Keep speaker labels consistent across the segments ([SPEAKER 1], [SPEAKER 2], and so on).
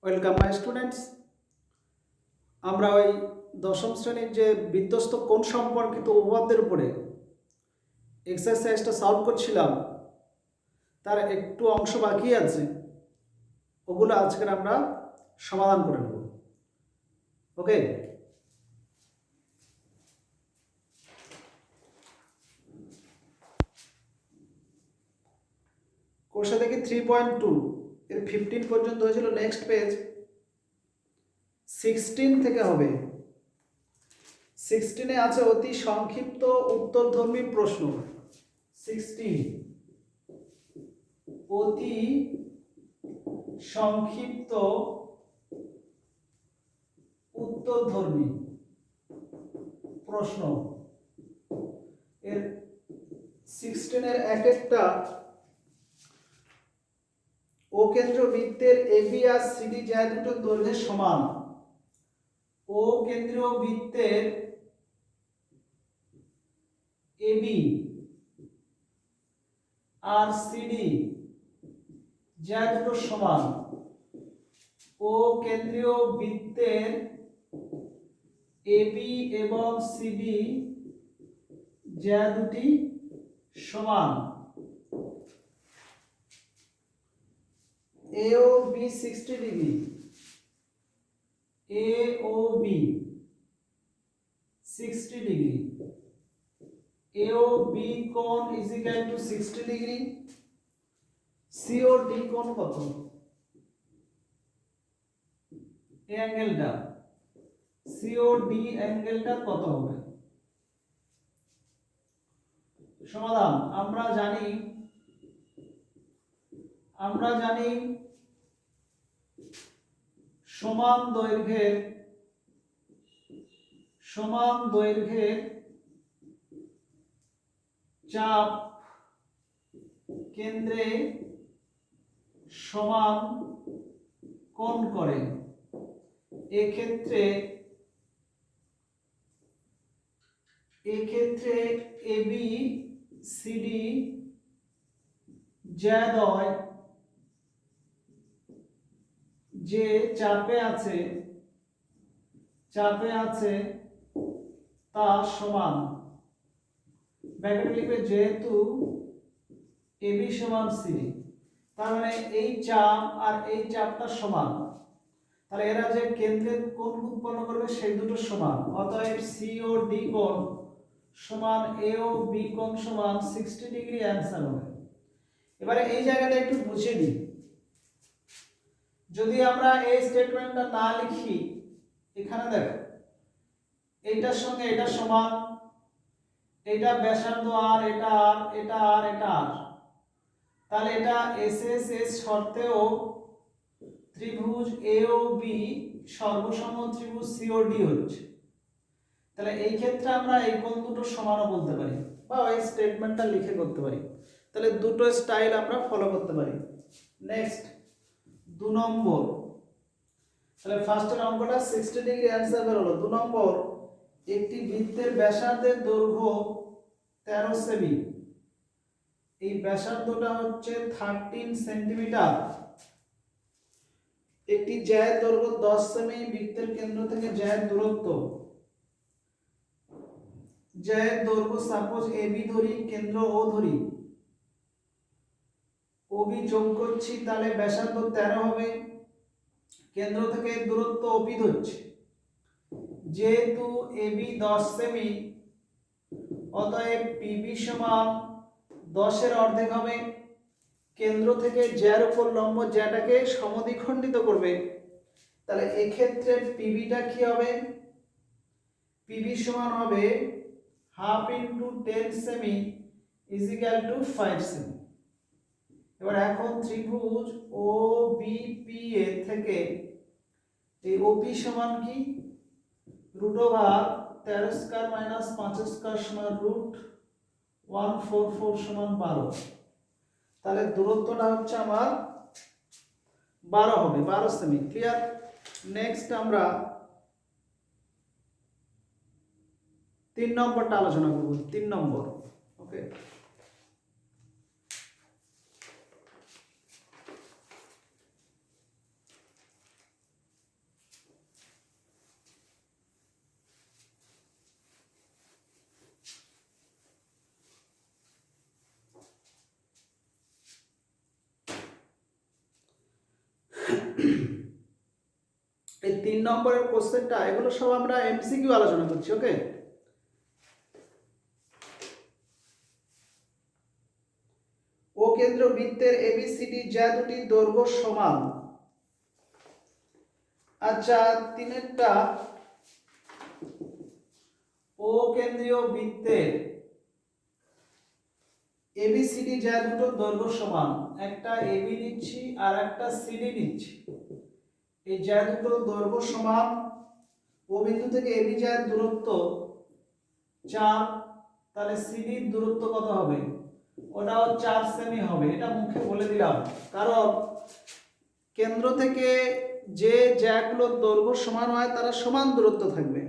[SPEAKER 1] Welcome my students. আমরা ওই দশম শ্রেণীর যে বিধ্বস্ত কোণ সম্পর্কিত উপপাদ্যের উপরে এক্সারসাইজটা সলভ করছিলাম, তার একটু অংশ বাকি আছে, ওগুলো আজকের আমরা সমাধান করে নেব। ওকে, কোর্সে দেখি 3.2 এর 15 পর্যন্ত হয়েছিল। নেক্সট পেজ 16 থেকে হবে। 16-এ আছে অতি সংক্ষিপ্ত উত্তরধর্মী প্রশ্ন। 16 অতি সংক্ষিপ্ত উত্তরধর্মী প্রশ্ন। এর 16-এর এক একটা ও কেন্দ্র বৃত্তের এবি আর সিডি যা দুটো দৈর্ঘ্যের সমান, ও কেন্দ্রীয় বৃত্তের এবি আর সিডি যা দুটো সমান, ও কেন্দ্রীয় বৃত্তের এবি এবং সিডি যা দুটি সমান, A O B 60 degree, A O B 60 degree, A O B কোণ is equal to 60 degree, C O D কোণ কত? এই অ্যাঙ্গেলটা সি ও ডি অ্যাঙ্গেলটা কত হবে? সমাধান আমরা জানি সমান দৈর্ঘ্যের চাপ কেন্দ্রে সমান কোণ করে। এক্ষেত্রে এবি সিডি জ্যাদ্বয় যে চাপে আছে তা সমান। ব্র্যাকেটে লিখবে যেহেতু এবি সমান সিডি, তার মানে এই চাপ আর এই চাপটা সমান, তাহলে এরা যে কেন্দ্রের কোণ উৎপন্ন করবে সেই দুটো সমান। অতএব সি ও ডি কোণ সমান এ ও বি কোণ সমান 60 ডিগ্রি অ্যান্সার হবে। এবারে এই জায়গাটা একটু বুঝে নিই। যদি আমরা এই স্টেটমেন্টটা না লিখি, এখানে দেখো এইটার সঙ্গে এটা সমান, এটা ব্যাসার্ধ আর এটা আর এটা আর এটা আর, তাহলে এটা এস এস এস শর্তেও ত্রিভুজ এ ও বি সর্বসম ত্রিভুজ সি ও ডি হচ্ছে। তাহলে এই ক্ষেত্রে আমরা এই কোণ দুটো সমানও বলতে পারি, বা এই স্টেটমেন্টটা লিখে করতে পারি। তাহলে দুটো স্টাইল আমরা ফলো করতে পারি। নেক্সট 2 নম্বর, তাহলে ফার্স্টের অঙ্কটা 60 ডিগ্রি অ্যান্সার বের হলো। 2 নম্বর, একটি বৃত্তের ব্যাসার্ধের দৈর্ঘ্য 13 সেমি, এই ব্যাসার্ধটা হচ্ছে 13 সেন্টিমিটার। একটি জ্যায়ের দৈর্ঘ্য 10 সেমি, বৃত্তের কেন্দ্র থেকে জ্যায়ের দূরত্ব, জ্যায়ের দৈর্ঘ্য সাপোজ এবি ধরি, কেন্দ্র ও ধরি, ওবি যোগ করছি, তাহলে ব্যাসার্ধ 13 হবে। কেন্দ্র থেকে দূরত্ব ওবি ধরছি, যেহেতু এবি 10 সেমি, অতএব পিবি সমান 10 এর অর্ধেক হবে। কেন্দ্র থেকে জ্যার উপর লম্ব জ্যাটাকে সমদ্বিখণ্ডিত করবে, তাহলে এক্ষেত্রে পিবিটা কি হবে? পিবি সমান হবে half into 10 semi is equal two 5 semi. এবার এখন ত্রিভুজ ও বিপি এর থেকে এই ওপি সমান কি? Root over 13 square minus 5 square সমান রুট 144 সমান 12। তাহলে দূরত্বটা হচ্ছে আমার 12 হবে, 12 সেমি। ক্লিয়ার? নেক্সট আমরা 3 নম্বরটা আলোচনা করব। 3 নম্বর, ওকে। এই 3 নম্বরের কোশ্চেনটা, এগুলো সব আমরা এমসিকিউ আলোচনা করছি। ওকে, ও কেন্দ্র বৃত্তের এবিসিডি যা দুটি দৈর্ঘ্য সমান। আচ্ছা, 3টা, ও কেন্দ্রীয় বৃত্তের এবিসিডি যা দুটো দৈর্ঘ্য সমান, একটা এবি নিচ্ছি আর একটা সিডি নিচ্ছি। এই যা দুটো দৈর্ঘ্য সমান, ও বিন্দু থেকে এবি যার দূরত্ব 4, তাহলে সিডির দূরত্ব কত হবে? ওটাও 4 সেমি হবে। এটা মুখে বলে দিলাম, কারণ কেন্দ্র থেকে যে জ্যাগুলোর দৈর্ঘ্য সমান হয় তারা সমান দূরত্ব থাকবে,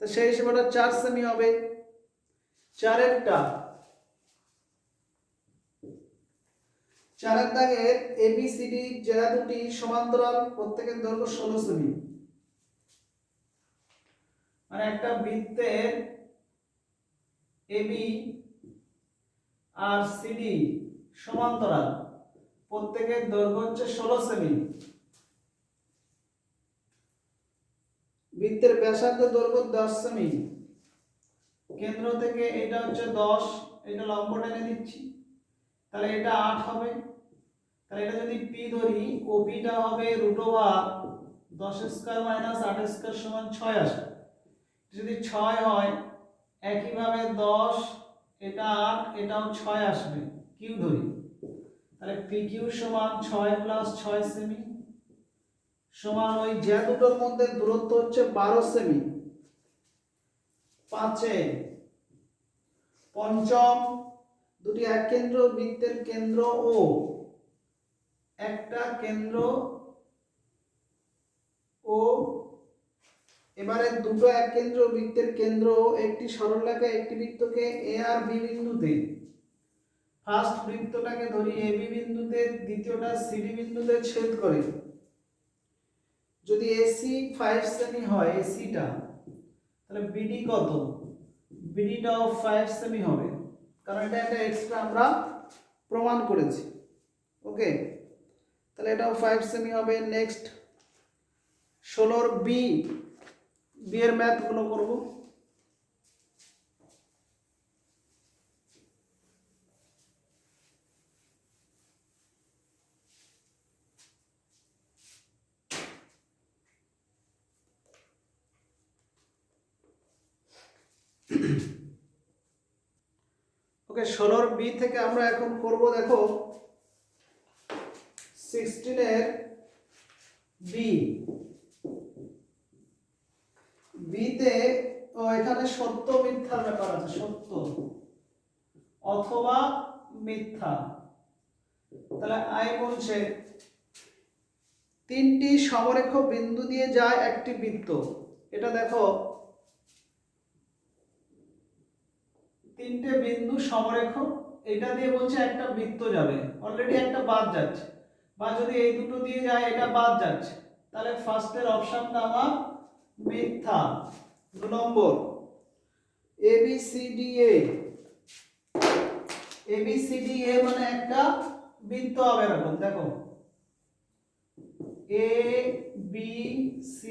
[SPEAKER 1] তো সেই হিসেবে ওটা 4 সেমি হবে। 4এরটা, 4এর দাগের এবিসিডি জেলা দুটি সমান্তরাল, প্রত্যেকের দৈর্ঘ্য 16 সেমি। মানে একটা বৃত্তের এবি আর সিডি সমান্তরাল, প্রত্যেকের দৈর্ঘ্য হচ্ছে 16 সেমি। বৃত্তের ব্যাসার্ধ দৈর্ঘ্য 10 সেমি। কেন্দ্র থেকে এটা হচ্ছে 10, এটা লম্ব টেনে দিচ্ছি, তাহলে এটা 8 হবে। তাহলে এটা যদি পি ধরি, ওপিটা হবে √10 স্কয়ার মাইনাস 8 স্কয়ার সমান 6 আসে। যদি 6 হয়, একইভাবে 10, এটা 8, এটাও 6 আসবে, কিউ ধরি। তাহলে পি কিউ সমান 6 প্লাস 6 সেমি সমান ওই যে দুটোর মধ্যে দূরত্ব হচ্ছে 12 সেমি। 5 পঞ্চম, দুটি এক কেন্দ্র বৃত্তের কেন্দ্র ও, একটা কেন্দ্র ও, এবারে দুটো এক কেন্দ্র বৃত্তের কেন্দ্র ও একটি সরলরেখা একটি বৃত্তকে এ আর বি বিন্দুতে, ফার্স্ট বৃত্তটাকে ধরি এ বি বিন্দুতে, দ্বিতীয়টা সিডি বিন্দুতে ছেদ করে। যদি এসি 5 সেমি হয়, এসিটা, তাহলে বিডি কত? বিডিটাও 5 সেমি হবে, কারণ এটা একটা এক্সট্রা আমরা প্রমাণ করেছি। ওকে, তাহলে এটাও 5 সেমি হবে। নেক্সট 16 বি, বি এর ম্যাথ গুলো করব। ওকে, 16 বি থেকে আমরা এখন করব, দেখো 16 এর বি। বিতে এখানে সত্য মিথ্যার ব্যাপার আছে, সত্য অথবা মিথ্যা। তাহলে আই বলছে 3টি সমরেখ বিন্দু দিয়ে যায় একটি বৃত্ত। এটা দেখো 3টে বিন্দু সমরেখ, এটা দিয়ে বলছে একটা বৃত্ত যাবে, অলরেডি একটা বাদ যাচ্ছে, বা যদি এই দুটো দিয়ে যায় এটা বাদ যাচ্ছে, তাহলে ফার্স্টের অপশনটা আমার মিথ্যা। 2 নম্বর ABCDA, ABCDA মানে একটা বৃত্ত হবে এরকম, দেখো ABCDA,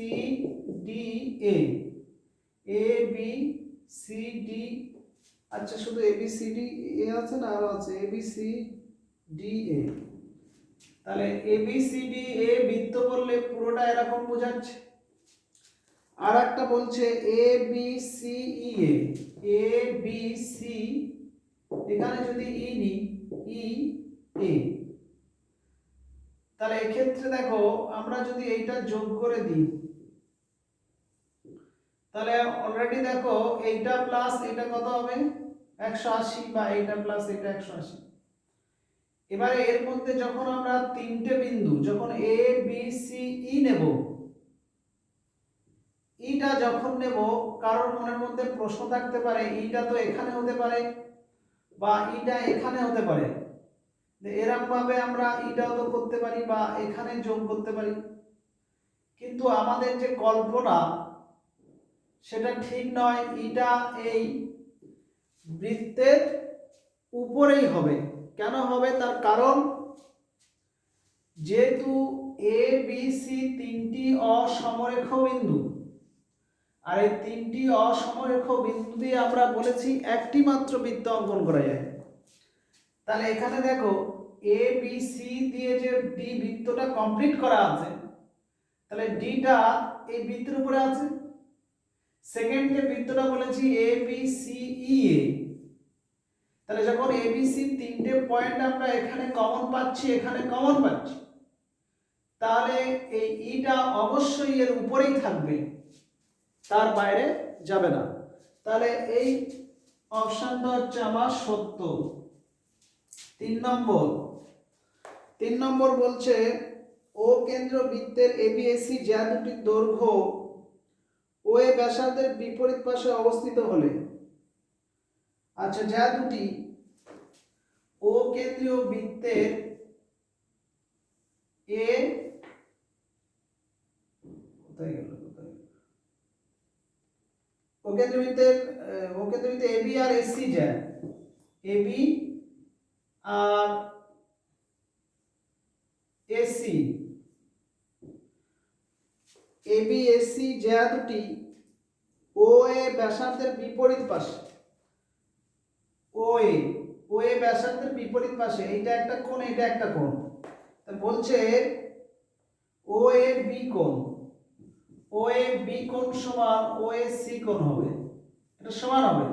[SPEAKER 1] ABCD, আচ্ছা শুধু ABCDA আছে না, আরো আছে ABCDA। তাহলে ABCDA বৃত্ত করলে পুরোটা এরকম বোঝাচ্ছে। আর একটা বলছে ABCEA, ABC, এখানে যদি ই নি, EA, তাহলে এক্ষেত্রে দেখো আমরা যদি এইটা যোগ করে দিই, তাহলে অলরেডি দেখো এইটা প্লাস এটা কত হবে? 180, বা এইটা প্লাস এটা 180। এবারে এর মধ্যে যখন আমরা 3টে বিন্দু, যখন A B C E নেব, ইটা যখন নেব, কারোর মনের মধ্যে প্রশ্ন থাকতে পারে ইটা তো এখানে হতে পারে বা ইটা এখানে হতে পারে, এরকম ভাবে আমরা ইটাও তো করতে পারি বা এখানে যোগ করতে পারি, কিন্তু আমাদের যে কল্পনা সেটা ঠিক নয়। ইটা এই বৃত্তের উপরেই হবে। কেন হবে? তার কারণ যেহেতু এ বি সি তিনটি অসমরেখ বিন্দু, আর এই তিনটি অসমরেখ বিন্দু দিয়ে আমরা বলেছি একটি মাত্র বৃত্ত অঙ্কন করা যায়। তাহলে এখানে দেখো এ বি সি দিয়ে যে ডি বৃত্তটা কমপ্লিট করা আছে, তাহলে ডিটা এই বৃত্তের উপরে আছে। সেকেন্ড যে বৃত্তটা বলেছি এ বি সি ই এ, তাহলে যখন এ বি সি তিনটে পয়েন্ট আমরা এখানে কমন পাচ্ছি, এখানে কমন পাচ্ছি, তাহলে এই ইটা অবশ্যই এর উপরেই থাকবে, তার বাইরে যাবে না। তাহলে এই অপশনটা হচ্ছে আমার সত্য। 3 নম্বর বলছে ও কেন্দ্র বৃত্তের এবিএসি যা দুটি দৈর্ঘ্য ও এ ব্যাসার্ধের বিপরীত পাশে অবস্থিত হলে, আচ্ছা যা দুটি ও কেন্দ্রীয় বৃত্তের এ ও কেন্দ্রীয় বৃত্তের এবি আর এসি যা এবি আর এসি, এবি এসি যা দুটি ও এ ব্যাসার্ধের বিপরীত পাশে, ও এ ব্যাসার্ধের বিপরীত পাশে, এইটা একটা কোণ, এটা একটা কোণ, তা বলছে ও এ বি কোণ, ও এ বি কোণ সমান ও এ সি কোণ হবে, এটা সমান হবে।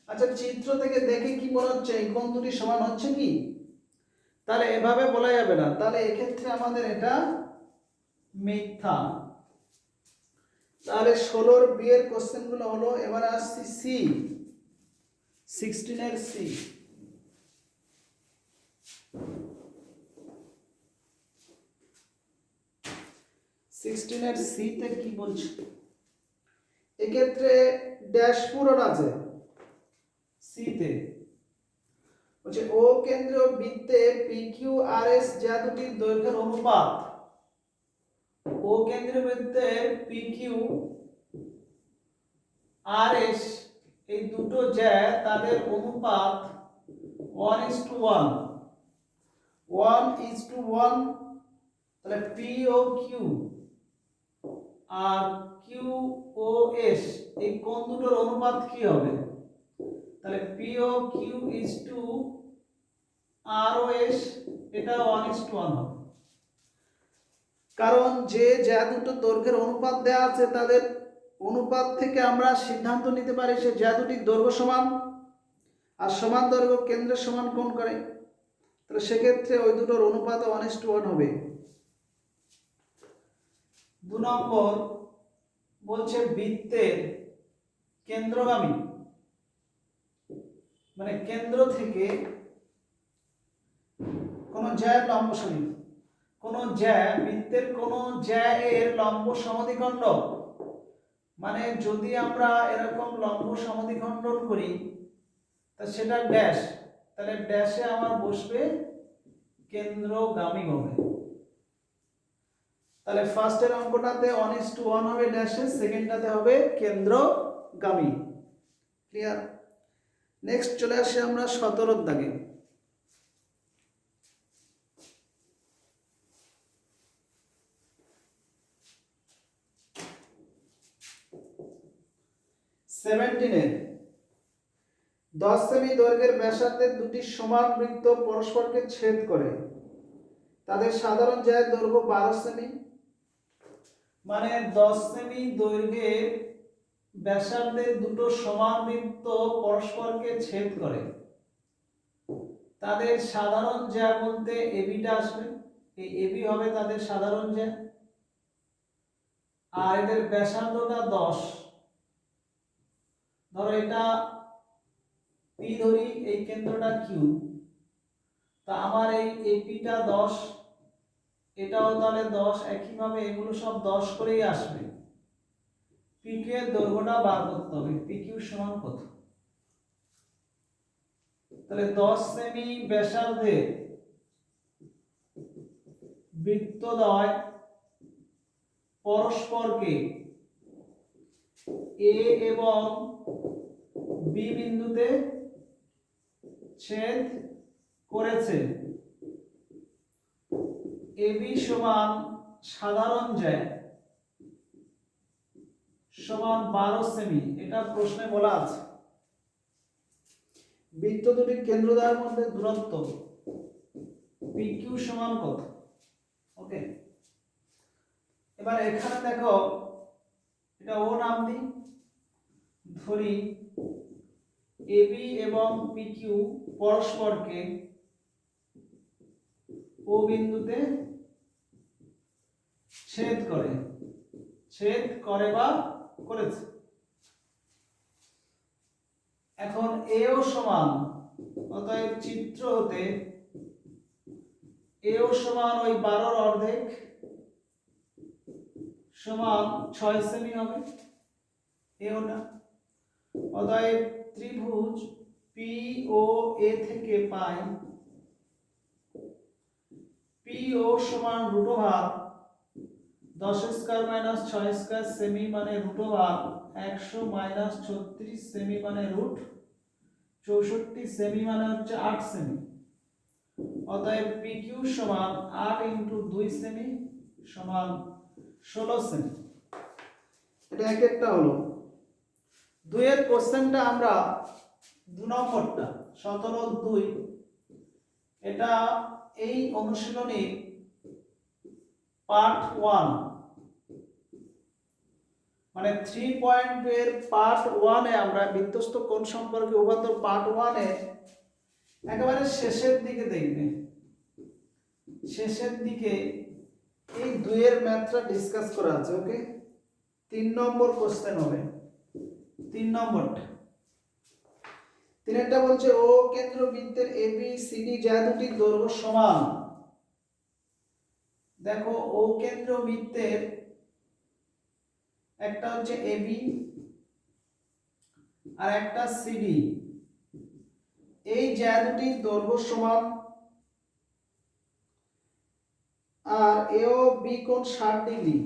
[SPEAKER 1] আচ্ছা চিত্র থেকে দেখে কি মনে হচ্ছে এই কোণ দুটি সমান হচ্ছে কি? তাহলে এভাবে বলা যাবে না, তাহলে এক্ষেত্রে আমাদের এটা মিথ্যা। তাহলে 16 এর বি এর কোশ্চেন গুলো হলো। এবার আসছি সি, 16 এর সি। এর সি তে কি বলছে? এক্ষেত্রে ড্যাশ পূরণ আছে সি তে, বলছে ও কেন্দ্র বৃত্তে পি কিউ আর এস যা দুটি দৈর্ঘ্যের অনুপাত, ও কেন্দ্র বৃত্তের পি কিউ আর এস এই দুটো যা তাদের অনুপাত 1:1, 1:1। তাহলে পি ও কিউ আর কিউ ও এস এই কোণ দুটোর অনুপাত কি হবে? তাহলে P O Q is to R O S, এটা 1:1 হবে। কারণ যে যা দুটো দৈর্ঘ্যের অনুপাত দেওয়া আছে তাদের অনুপাত থেকে আমরা সিদ্ধান্ত নিতে পারি সে যা দুটি দৈর্ঘ্য সমান, আর সমান দৈর্ঘ্য কেন্দ্রের সমান কোণ করে, তাহলে সেক্ষেত্রে ওই দুটোর অনুপাত 1:1 হবে। 2 নম্বর বলছে বৃত্তের কেন্দ্রগামী, মানে কেন্দ্র থেকে কোন জ্যার লম্ব সমীকরণ, কোন জ্যা বৃত্তের কোন জ্যা এর লম্ব সমদ্বিখণ্ডক, মানে যদি আমরা এরকম লম্ব সমদ্বিখণ্ডন করি তা সেটা ড্যাশ, তাহলে ড্যাশে আমার বসবে কেন্দ্রগামী হবে। তাহলে ফার্স্টের অঙ্কটাতে 1:1 হবে ড্যাশে, সেকেন্ডটাতে হবে কেন্দ্রগামী। ক্লিয়ার? নেক্সট চলে আসি আমরা 17 দাগে। সেভেন্টিনের 10 সেমি দৈর্ঘ্যের ব্যাসার্ধের দুটি সমান বৃত্ত পরস্পরকে ছেদ করে, তাদের সাধারণ জ্যায়ের দৈর্ঘ্য 12 সেমি। মানে 10 সেমি দৈর্ঘ্যের ব্যাসার্ধের দুটো সমান বৃত্ত পরস্পরকে ছেদ করে, তাদের সাধারণ জ্যা বলতে এবিটা আসবে, এই এবি হবে তাদের সাধারণ জ্যা, আর এদের ব্যাসার্ধটা 10। ধরো এটা পি ধরি, এই কেন্দ্রটা কিউ, তা আমার এই এপিটা 10, এটাও তাহলে 10, একইভাবে এগুলো সব 10 করেই আসবে। পিকিউ এর দৈর্ঘ্যটা বার করতে হবে, পিকিউ সমান কত? তাহলে 10 সেমি ব্যাসার্ধের বৃত্তদ্বয় পরস্পরকে এ এবং বি বিন্দুতে ছেদ করেছে। এবি সমান সাধারণ জ্যা সমান 12 সেমি, এটা প্রশ্নে বলা আছে। বৃত্ত দুটির কেন্দ্রদ্বয়ের মধ্যে দূরত্ব PQ সমান কত? ওকে, এবার এখানে দেখো এটা ও নাম দিই, ধরি AB এবং PQ পরস্পরকে ও বিন্দুতে ছেদ করে বা করেছে। এখন AO সমান, অতএব চিত্র হতে AO সমান ওই 12 অর্ধেক সমান 6 সেমি হবে এওটা। অতএব ত্রিভুজ POA থেকে পাই PO সমান √10 স্কয়ার মাইনাস 6 স্কয়ার সেমি মানে √100 মাইনাস 36 সেমি মানে √64 সেমি মানে হচ্ছে 8 সেমি। অতএব PQ সমান 8 ইনটু 2 সেমি সমান 16 সেমি। এটা এক একটা হলো। 2 এর কোশ্চেনটা আমরা 2 নম্বরটা 17-2, এটা এই অনুশীলনীর পার্ট 1 মানে 3.2 এর পার্ট 1 এ আমরা বৃত্তস্থ কোণ সম্পর্কে উপাত্তর পার্ট 1 এ একেবারে শেষের দিকে দেখবে, শেষের দিকে এই 2 এর ম্যাথটা ডিসকাস করা আছে। ওকে, 3 নম্বর কোশ্চেন হবে। 3 নম্বরটা 3টা বলছে ও কেন্দ্র বৃত্তের ABCD যা দুটি দৈর্ঘ্য সমান। দেখো ও কেন্দ্র বৃত্তের একটা হচ্ছে AB আর একটা CD, এই যা দুটি দৈর্ঘ্য সমান আর AO B কোণ 60 ডিগ্রি,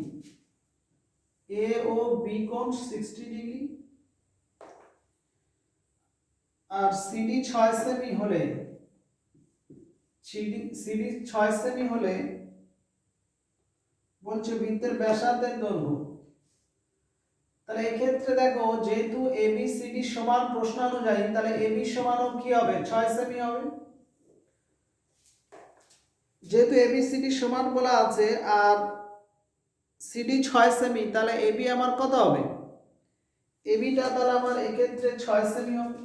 [SPEAKER 1] AO B কোণ 60 ডিগ্রি আর CD 6 সেমি হলে বলছে বৃত্তের ব্যাসার্ধের দৈর্ঘ্য। তাহলে এই ক্ষেত্রে দেখো যেহেতু ABCD সমান প্রশ্ন অনুযায়ী, তাহলে AB সমানও কি হবে? 6 সেমি হবে। যেহেতু ABCD সমান বলা আছে আর CD 6 সেমি, তাহলে AB আমার কত হবে? AB টা তাহলে আমার এই ক্ষেত্রে 6 সেমি হবে।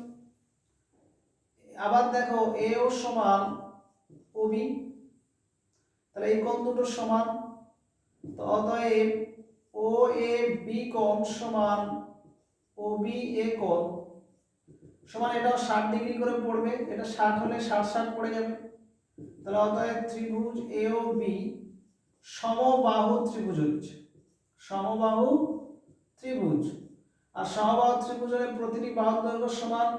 [SPEAKER 1] আবার দেখো AO সমান OB, তাহলে এই কোণ দুটো সমান, তো অতএব OAB কোণ সমান OBA কোণ সমান, এটাও 60 ডিগ্রি করে পড়বে, এটা 60 হলে 60 পড়ে যাবে। তাহলে অতএব ত্রিভুজ AOB সমবাহু ত্রিভুজ হচ্ছে, সমবাহু ত্রিভুজ। আর সমবাহু ত্রিভুজের প্রতিটি বাহুর দৈর্ঘ্য সমান,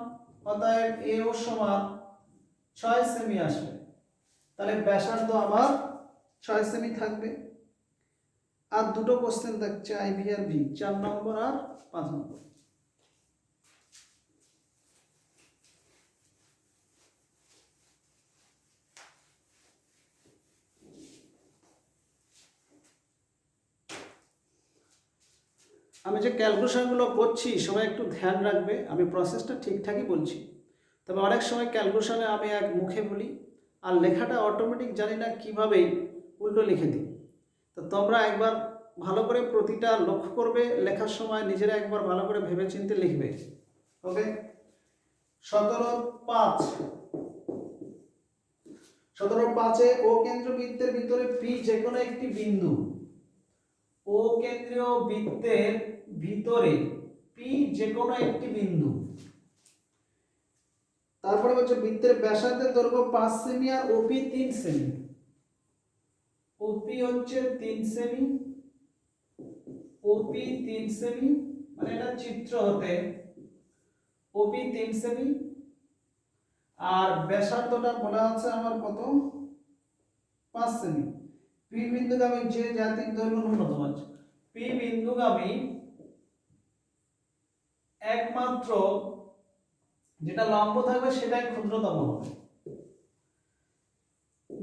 [SPEAKER 1] অতএব AO সমান 6 সেমি আসবে। তাহলে ব্যাসার্ধ আমার 6 সেমি থাকবে। আর দুটো কোশ্চেন থাকছে IB আর B, 4 নম্বর আর 5 নম্বর। আমি যে ক্যালকুলেশনগুলো করছি সবাই একটু ধ্যান রাখবে, আমি প্রসেসটা ঠিকঠাকই বলছি, তবে অনেক সময় ক্যালকুলেশনে আমি এক মুখে বলি আর লেখাটা অটোমেটিক জানি না কিভাবে উল্টো লিখে দিই। তো তোমরা একবার ভালো করে প্রতিটা লক্ষ্য করবে, লেখার সময় নিজেরা একবার ভালো করে ভেবেচিন্তে লিখবে। ওকে, 17.5 ও কেন্দ্রবৃত্তের ভিতরে P যে কোনো একটি বিন্দু, ও কেন্দ্রীয় বৃত্তের ভিতরে P যে কোনো একটি বিন্দু। তারপরে হচ্ছে বৃত্তের ব্যাসার্ধের দৈর্ঘ্য 5 সেমি আর OP 3 সেমি। OP হচ্ছে 3 সেমি, OP 3 সেমি, মানে এটা চিত্র হতে OP 3 সেমি আর ব্যাসার্ধটা বলা আছে আমার কত? 5 সেমি। P বিন্দুগামী যে জাতির দৈর্ঘ্য ন্যূনতম আছে, P বিন্দুগামী একমাত্র যেটা লম্ব থাকবে সেটাই ক্ষুদ্রতম হবে।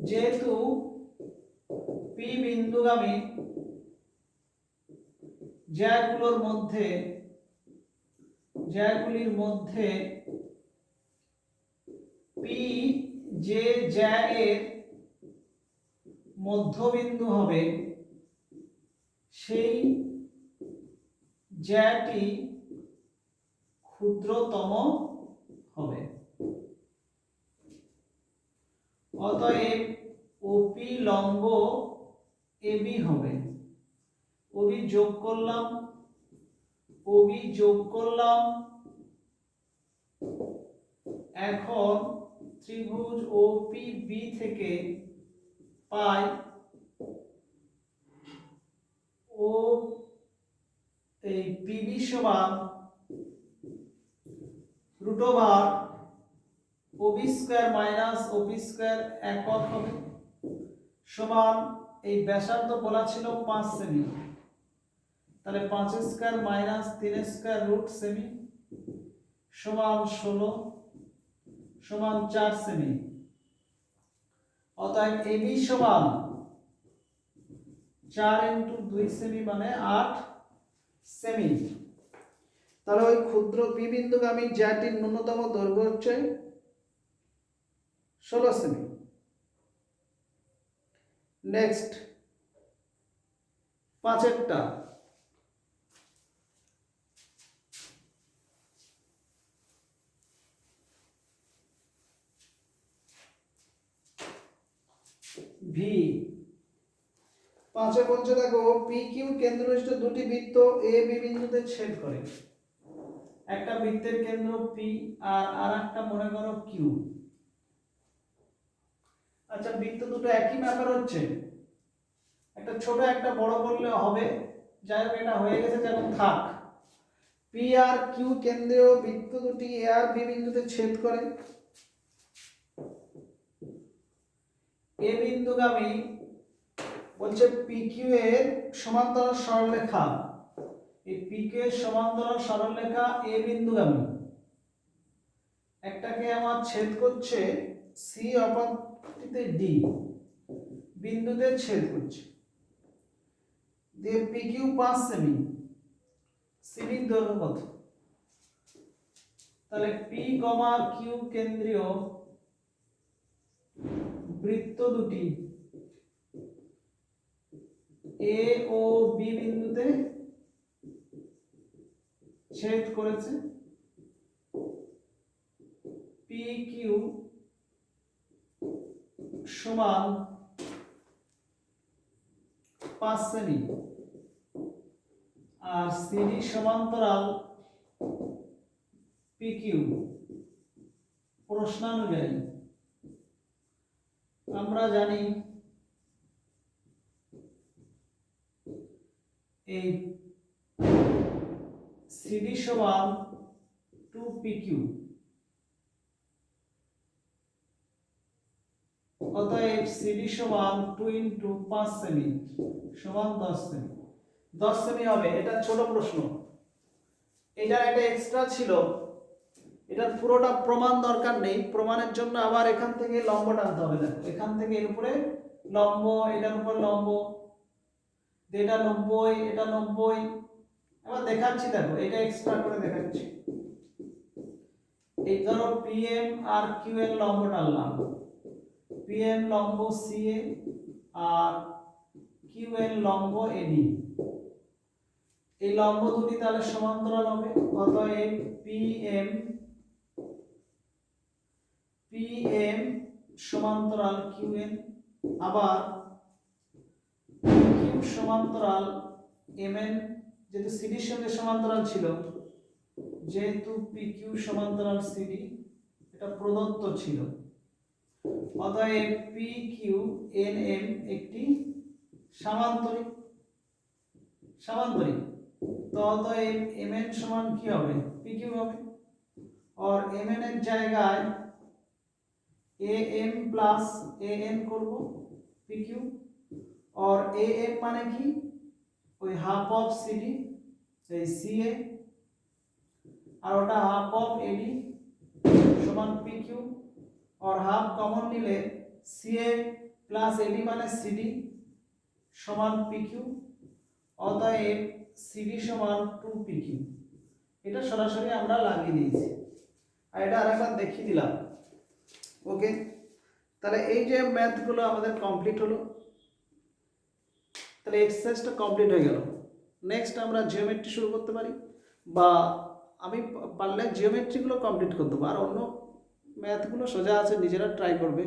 [SPEAKER 1] যেহেতু P পি বিন্দুগামী জ্যাগুলির মধ্যে পি যে জ্যা এর মধ্যবিন্দু হবে সেই জ্যাটি ক্ষুদ্রতম হবে। অতএব ওপি লম্ব এবি হবে। ওবি যোগ করলাম। এখন ত্রিভুজ ওপি বি থেকে পাই ও এই পিবি সমান √, ওবি স্কয়ার মাইনাস ওপি স্কয়ার একক হবে সমান এই ব্যাসার্ধ বলা ছিল 5 সেমি, তাহলে 5 স্কয়ার মাইনাস 3 স্কয়ার রুট সেমি সমান 16 সমান 4 সেমি। অতএব এবি সমান 4 × 2 সেমি মানে 8 সেমি। তাহলে ওই ক্ষুদ্র পি বিন্দুগামী জ্যাটির ন্যূনতম দৈর্ঘ্য হচ্ছে 16 সেমি। Next 5এরটা V. 5 বলছে দেখো পি কিউ কেন্দ্রস্থ দুটি বৃত্ত এ বি বিন্দুতে ছেদ করে। একটা বৃত্তের কেন্দ্র পি আর আরেকটা মনে করো কিউ। আচ্ছা বৃত্ত দুটো একই ব্যাপার হচ্ছে, একটা ছোট একটা বড় করলে হবে, যাই হোক এটা হয়ে গেছে যেমন থাক। পি আর কিউ কেন্দ্রীয় বৃত্ত দুটি এ আর বি বিন্দুতে ছেদ করে। এ বিন্দুগামী বলছে পি কিউ এর সমান্তরাল সরলরেখা, এই পি কিউ এর সমান্তরাল সরলরেখা এ বিন্দুগামী একটাকে আমার ছেদ করছে সি অপরটিতে ডি বিন্দুতে ছেদ করছে। দিয়ে পি কিউ 5 সেমি, সিডির দৈর্ঘ্য কত? তাহলে পি কমা কিউ কেন্দ্রীয় বৃত্ত দুটি এ ও বি বিন্দুতে ছেদ করেছে। পি কিউ সমান 5 সেমি আর সিডি সমান্তরাল পি কিউ। প্রশ্নানুযায়ী আমরা জানি এই সিডি সমান 2PQ, অতএব সিডি সমান 2 × 5 সেমি সমান 10 সেমি। 10 সেমি হবে। এটা ছোট প্রশ্ন, এটা একটা এক্সট্রা ছিল, এটা পুরোটা প্রমাণ দরকার নেই। প্রমাণের জন্য আবার এখান থেকে লম্ব টানতে হবে। দেখো এখান থেকে এর উপরে লম্ব, এটার উপর লম্ব, এটা 90, এটা 90। আবার দেখাচ্ছি, দেখো এটা এক্সট্রা করে দেখাচ্ছি। এই ধরো পিএম আর কিউ এর লম্ব টানলাম, পিএম লম্ব সিএ আর কিউ এর লম্ব এডি। এই লম্ব দুটি তাহলে সমান্তরাল হবে। অতএব পিএম সমান্তরাল কিউএন, আবার কিউ সমান্তরাল এমএন, যেহেতু সিডির সঙ্গে সমান্তরাল ছিল, যেহেতু পিকিউ সমান্তরাল সিডি এটা প্রদত্ত ছিল, অতএব পিকিউ এনএম একটি সামান্তরিক। তো অতএব এমএন সমান কি হবে? পিকিউ হবে। और एमएन এর জায়গায় एम प्लस एन করব পিকিউ। और एम মানে কি? ওই হাফ অফ সিডি, এই সিএ, আর ওটা হাফ অফ এডি সমান পিকিউ। और हाफ कॉमन নিলে सीए प्लस एडी মানে सीडी, সমান পিকিউ, অতএব সিডি সমান 2PQ। এটা সরাসরি আমরা লাগিয়ে দিয়েছি, আর এটা আরেকবার দেখিয়ে দিলাম। ওকে, তাহলে এই যে ম্যাথগুলো আমাদের কমপ্লিট হলো, তাহলে এক্সারসাইজটা কমপ্লিট হয়ে গেল। নেক্সট আমরা জিওমেট্রি শুরু করতে পারি, বা আমি পারলে জিওমেট্রিগুলো কমপ্লিট করতে পারবো, আর অন্য ম্যাথগুলো সোজা আছে, নিজেরা ট্রাই করবে।